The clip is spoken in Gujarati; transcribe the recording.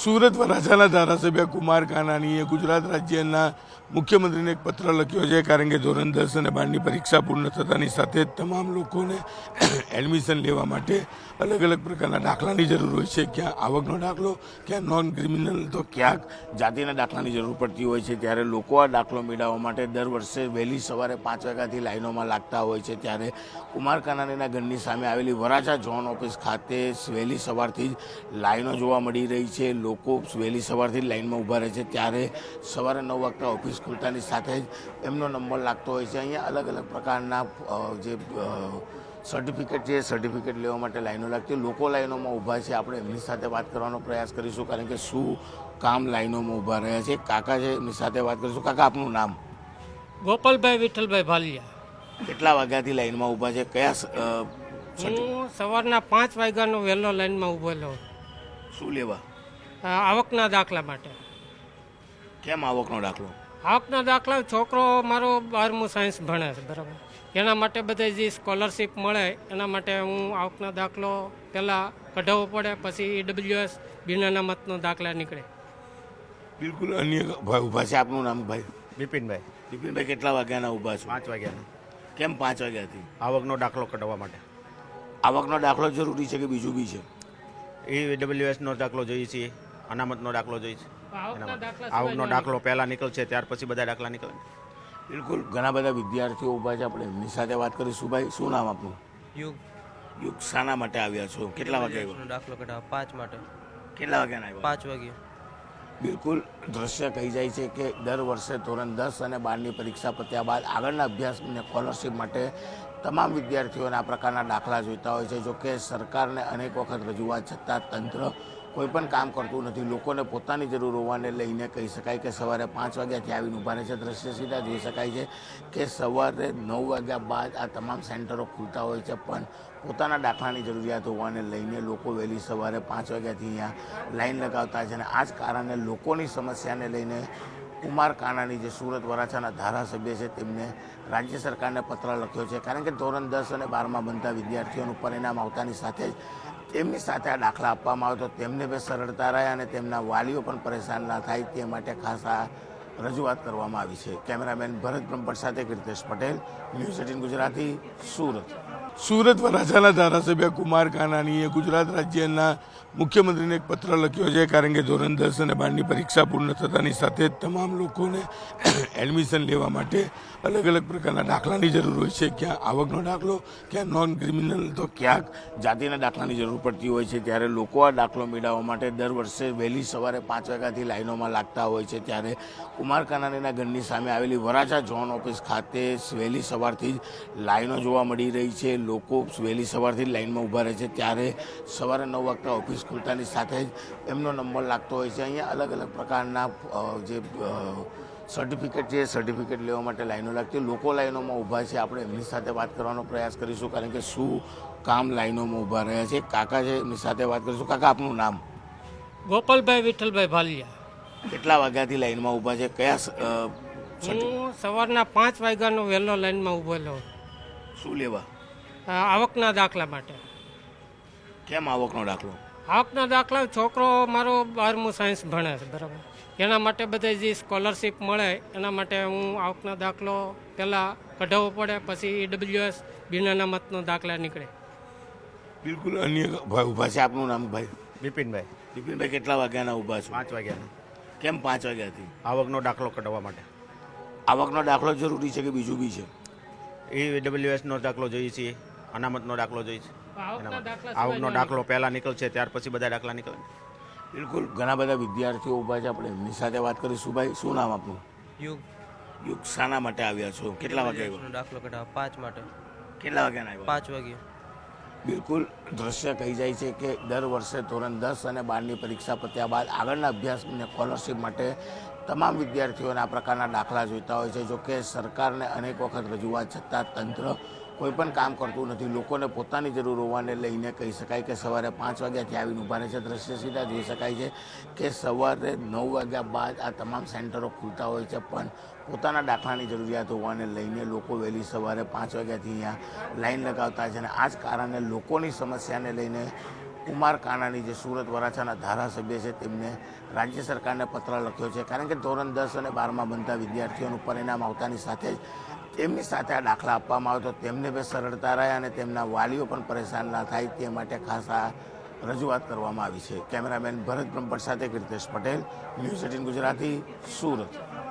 સુરત વરાછાના ધારાસભ્ય કુમાર કાનાણીએ ગુજરાત રાજ્યના મુખ્યમંત્રીને એક પત્ર લખ્યો છે, કારણ કે ધોરણ 10 અને 12ની પરીક્ષા પૂર્ણ થતાની સાથે જ તમામ લોકોને એડમિશન લેવા માટે અલગ અલગ પ્રકારના દાખલાની જરૂર હોય છે. ક્યાં આવકનો દાખલો, ક્યાં નોન ક્રિમિનલ, તો ક્યાંક જાતિના દાખલાની જરૂર પડતી હોય છે. ત્યારે લોકો આ દાખલો મેળવવા માટે દર વર્ષે વહેલી સવારે 5 વાગ્યાથી લાઈનોમાં લાગતા હોય છે. ત્યારે કુમાર કાનાણીના ઘરની સામે આવેલી વરાછા ઝોન ઓફિસ ખાતે વહેલી સવારથી જ લાઈનો જોવા મળી રહી છે. લોકો વહેલી સવારથી લાઈનમાં ઊભા રહે છે. ત્યારે સવારે 9 વાગતા ઓફિસ ખુલતાની સાથે જ એમનો નંબર લાગતો હોય છે. અહીંયા અલગ અલગ પ્રકારના જે સર્ટિફિકેટ છે, સર્ટિફિકેટ લેવા માટે લાઈનો લાગતી, લોકો લાઈનોમાં ઊભા છે. આપણે એમની સાથે વાત કરવાનો પ્રયાસ કરીશું, કારણ કે શું કામ લાઈનોમાં ઊભા રહ્યા છે. કાકા છે, એમની સાથે વાત કરીશું. કાકા, આપનું નામ? ગોપાલભાઈ વિઠ્ઠલભાઈ ભાલિયા. કેટલા વાગ્યાથી લાઈનમાં ઊભા છે? કયા હું સવારના 5 વાગ્યાનો વહેલો લાઈનમાં ઊભેલો. શું લેવા? આવકના દાખલા માટે. કેમ આવકનો દાખલો? આવકના દાખલા, છોકરો મારો 12મું સાયન્સ ભણે છે, બરાબર. એના માટે બધા જે સ્કોલરશીપ મળે એના માટે હું આવકના દાખલો પહેલાં કઢાવવો પડે, પછી EWS બિન અનામતનો દાખલા નીકળે. બિલકુલ. અન્ય ભાઈ ઊભા છે. આપનું નામ? ભાઈ બિપિનભાઈ. બિપિનભાઈ, કેટલા વાગ્યાના ઊભા છો? 5 વાગ્યાના. કેમ 5 વાગ્યાથી? આવકનો દાખલો કઢાવવા માટે. આવકનો દાખલો જરૂરી છે કે બીજું બી છે? EWSનો દાખલો જોઈએ છીએ, અનામતનો દાખલો જોઈએ છે. આવકના દાખલા આવકનો દાખલો પહેલાં નીકળશે, ત્યાર પછી બધા દાખલા નીકળે. બિલકુલ. ઘણા બધા વિદ્યાર્થીઓ ઊભા છે. આપણે એમની સાથે વાત કરીશું. ભાઈ, શું નામ આપનું? યુગ યુગ, શાના માટે આવ્યા છો? કેટલા વાગે આવ્યા? દાખલો કઢાવવા 5 માટે. કેટલા વાગ્યાના આવ્યા? 5 વાગ્યે. બિલકુલ. દ્રશ્ય કહી જાય છે કે દર વર્ષે ધોરણ 10 અને 12ની પરીક્ષા પત્યા બાદ આગળના અભ્યાસને સ્કોલરશીપ માટે તમામ વિદ્યાર્થીઓને આ પ્રકારના દાખલા જોઈતા હોય છે. જોકે સરકારને અનેક વખત રજૂઆત છતાં તંત્ર કોઈ પણ કામ કરતું નથી. લોકોને પોતાની જરૂર હોવાને લઈને કહી શકાય કે સવારે 5 વાગ્યાથી આવીને ઊભા રહે છે. દ્રશ્ય સીધા જોઈ શકાય છે કે સવારે 9 વાગ્યા બાદ આ તમામ સેન્ટરો ખુલતા હોય છે, પણ પોતાના દાખલાની જરૂરિયાત હોવાને લઈને લોકો વહેલી સવારે 5 વાગ્યાથી અહીંયા લાઈન લગાવતા છે. અને આ જ કારણે લોકોની સમસ્યાને લઈને કુમાર કાનાણી, જે સુરત વરાછાના ધારાસભ્ય છે, તેમને રાજ્ય સરકારને પત્ર લખ્યો છે. કારણ કે ધોરણ 10 અને 12માં બનતા વિદ્યાર્થીઓનું પરિણામ આવતાની સાથે જ તેમની સાથે આ દાખલા આપવામાં આવે તો તેમને બી સરળતા રહે અને તેમના વાલીઓ પણ પરેશાન ના થાય, તે માટે ખાસ આ રજૂઆત કરવામાં આવી છે. કેમેરામેન ભરત બ્રહ્મભટ્ટ સાથે કીર્તેશ પટેલ, ન્યૂઝ 18 ગુજરાતી, સુરત. સુરત વરાછાના ધારાસભ્ય કુમાર કાનાણીએ ગુજરાત રાજ્યના મુખ્યમંત્રીને એક પત્ર લખ્યો છે, કારણ કે ધોરણ 10 અને 12ની પરીક્ષા પૂર્ણ થતાની સાથે જ તમામ લોકોને એડમિશન લેવા માટે અલગ અલગ પ્રકારના દાખલાની જરૂર હોય છે. ક્યાં આવકનો દાખલો, ક્યાં નોન ક્રિમિનલ, તો ક્યાંક જાતિના દાખલાની જરૂર પડતી હોય છે. ત્યારે લોકો આ દાખલો મેળવવા માટે દર વર્ષે વહેલી સવારે 5 વાગ્યાથી લાઈનોમાં લાગતા હોય છે. ત્યારે કુમાર કાનાણીના ઘરની સામે આવેલી વરાછા ઝોન ઓફિસ ખાતે વહેલી સવારથી જ લાઈનો જોવા મળી રહી છે. લોકો વહેલી સવારથી લાઈનમાં ઊભા રહે છે. ત્યારે સવારે 9 વાગતા ઓફિસ ખુલતાની સાથે જ એમનો નંબર લાગતો હોય છે. અહીંયા અલગ અલગ પ્રકારના જે સર્ટિફિકેટ છે, સર્ટિફિકેટ લેવા માટે લાઈનો લાગતી, લોકો લાઈનોમાં ઊભા છે. આપણે એમની સાથે વાત કરવાનો પ્રયાસ કરીશું, કારણ કે શું કામ લાઈનોમાં ઊભા રહ્યા છે. કાકા છે, એમની સાથે વાત કરીશું. કાકા, આપનું નામ? ગોપાલભાઈ વિઠ્ઠલભાઈ ભાલિયા. કેટલા વાગ્યાથી લાઈનમાં ઊભા છે? કયા હું સવારના 5 વાગ્યાનો વહેલો લાઈનમાં ઊભેલો. શું લેવા? આવકના દાખલા માટે. કેમ આવકનો દાખલો? આવકના દાખલા, છોકરો મારો 12મું સાયન્સ ભણે છે, બરાબર. એના માટે બધા જે સ્કોલરશીપ મળે એના માટે હું આવકના દાખલો પહેલાં કઢાવવો પડે, પછી EWS બિન અનામતનો દાખલા નીકળે. બિલકુલ. અન્ય ભાઈ ઊભા છે. આપનું નામ? ભાઈ બિપિનભાઈ. બિપિનભાઈ, કેટલા વાગ્યાના ઊભા છો? 5 વાગ્યાના. કેમ 5 વાગ્યાથી? આવકનો દાખલો કઢાવવા માટે. આવકનો દાખલો જરૂરી છે કે બીજું બી છે? EWSનો દાખલો જોઈએ છીએ, અનામતનો દાખલો જોઈએ છે. આવકના આવકનો દાખલો પહેલાં નીકળશે, ત્યાર પછી બધા દાખલા નીકળે. બિલકુલ. ઘણા બધા વિદ્યાર્થીઓ ઊભા છે. આપણે એમની સાથે વાત કરીશું. ભાઈ, શું નામ આપનું? યુગ યુગ, શાના માટે આવ્યા છો? કેટલા વાગે આવ્યા? દાખલો કઢાવવા 5 માટે. કેટલા વાગ્યાના આવ્યા? 5 વાગ્યે. બિલકુલ. દ્રશ્ય કહી જાય છે કે દર વર્ષે ધોરણ 10 અને 12ની પરીક્ષા પત્યા બાદ આગળના અભ્યાસને સ્કોલરશીપ માટે તમામ વિદ્યાર્થીઓને આ પ્રકારના દાખલા જોઈતા હોય છે. જોકે સરકારને અનેક વખત રજૂઆત છતાં તંત્ર કોઈ પણ કામ કરતું નથી. લોકોને પોતાની જરૂર હોવાને લઈને કહી શકાય કે સવારે 5 વાગ્યાથી આવીને ઊભા રહે છે. દ્રશ્ય સીધા જોઈ શકાય છે કે સવારે 9 વાગ્યા બાદ આ તમામ સેન્ટરો ખુલતા હોય છે, પણ પોતાના દાખલાની જરૂરિયાત હોવાને લઈને લોકો વહેલી સવારે 5 વાગ્યાથી અહીંયા લાઈન લગાવતા છે. અને આ જ કારણે લોકોની સમસ્યાને લઈને કુમાર કાનાણી જે સુરત વરાછાના ધારાસભ્ય છે તેમને રાજ્ય સરકારને પત્ર લખ્યો છે, કારણ કે ધોરણ 10 અને 12માં ભણતા વિદ્યાર્થીઓનું પરિણામ આવતાની સાથે જ તેમની સાથે આ દાખલા આપવામાં આવે તો તેમને બી સરળતા રહે અને તેમના વાલીઓ પણ પરેશાન ના થાય તે માટે ખાસ આ રજૂઆત કરવામાં આવી છે. કેમેરામેન ભરત બ્રહ્મભટ્ટ સાથે કીર્તેશ પટેલ, ન્યૂઝ 18 ગુજરાતી, સુરત.